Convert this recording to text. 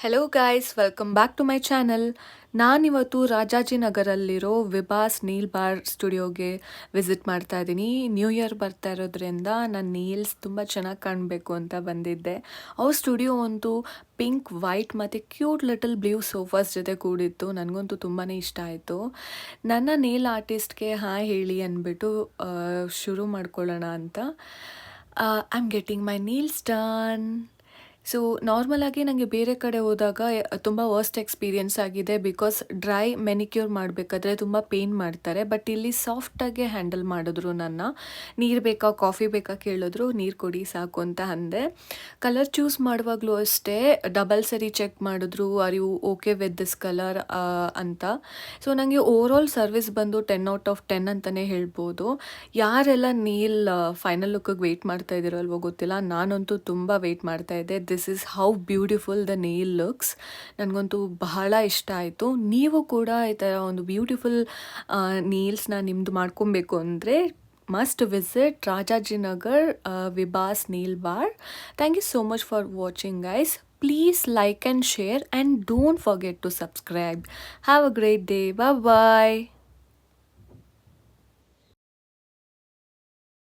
Hello guys, welcome back to my channel. ನಾನಿವತ್ತು ರಾಜಾಜಿನಗರಲ್ಲಿರೋ Vibhas Neel bar ಸ್ಟುಡಿಯೋಗೆ ವಿಸಿಟ್ ಮಾಡ್ತಾ ಇದ್ದೀನಿ. ನ್ಯೂ ಇಯರ್ ಬರ್ತಾ ಇರೋದ್ರಿಂದ ನನ್ನ ನೀಲ್ಸ್ ತುಂಬ ಚೆನ್ನಾಗಿ ಕಾಣಬೇಕು ಅಂತ ಬಂದಿದ್ದೆ. ಅವ್ರ ಸ್ಟುಡಿಯೋ ಅಂತೂ ಪಿಂಕ್, ವೈಟ್ ಮತ್ತು ಕ್ಯೂಟ್ ಲಿಟಲ್ ಬ್ಲೂ ಸೋಫಾಸ್ ಜೊತೆ ಕೂಡಿತ್ತು. ನನಗಂತೂ ತುಂಬಾ ಇಷ್ಟ ಆಯಿತು. ನನ್ನ ನೇಲ್ ಆರ್ಟಿಸ್ಟ್ಗೆ ಹಾಯ್ ಹೇಳಿ ಅಂದ್ಬಿಟ್ಟು ಶುರು ಮಾಡ್ಕೊಳ್ಳೋಣ ಅಂತ. I am getting my Niels done. So ನಾರ್ಮಲಾಗಿ ನನಗೆ ಬೇರೆ ಕಡೆ ಹೋದಾಗ ತುಂಬ ವರ್ಸ್ಟ್ ಎಕ್ಸ್ಪೀರಿಯೆನ್ಸ್ ಆಗಿದೆ. ಬಿಕಾಸ್ ಡ್ರೈ ಮೆನಿಕ್ಯೂರ್ ಮಾಡಬೇಕಾದ್ರೆ ತುಂಬ ಪೇನ್ ಮಾಡ್ತಾರೆ. ಬಟ್ ಇಲ್ಲಿ ಸಾಫ್ಟಾಗೆ ಹ್ಯಾಂಡಲ್ ಮಾಡಿದ್ರು. ನೀರು ಬೇಕಾ ಕಾಫಿ ಬೇಕಾ ಕೇಳಿದ್ರು, ನೀರು ಕೊಡಿ ಸಾಕು ಅಂತ ಅಂದೆ. ಕಲರ್ ಚೂಸ್ ಮಾಡುವಾಗಲೂ ಅಷ್ಟೇ ಡಬಲ್ ಸರಿ ಚೆಕ್ ಮಾಡಿದ್ರು, are you okay with this colour ಅಂತ. ಸೊ ನನಗೆ ಓವರಾಲ್ ಸರ್ವಿಸ್ ಬಂದು 10/10 ಅಂತಲೇ ಹೇಳ್ಬೋದು. ಯಾರೆಲ್ಲ ನೀಲ್ ಫೈನಲ್ ಲುಕ್ಕಿಗೆ ವೆಯ್ಟ್ ಮಾಡ್ತಾ ಇದ್ದೀರೋ ಅಲ್ವೋ ಗೊತ್ತಿಲ್ಲ, ನಾನಂತೂ ತುಂಬ ವೆಯ್ಟ್ ಮಾಡ್ತಾ ಇದ್ದೆ. This is how beautiful the nail looks. ನನಗಂತೂ ಬಹಳ ಇಷ್ಟ ಆಯಿತು. ನೀವು ಕೂಡ ಈ ಥರ ಒಂದು ಬ್ಯೂಟಿಫುಲ್ ನೀಲ್ಸ್ನ ನಿಮ್ಮದು ಮಾಡ್ಕೊಬೇಕು ಅಂದರೆ must visit Rajajinagar Vibhas Neel bar. Thank you so much for watching, guys. Please like and share, and don't forget to subscribe. Have a great day. Bye bye.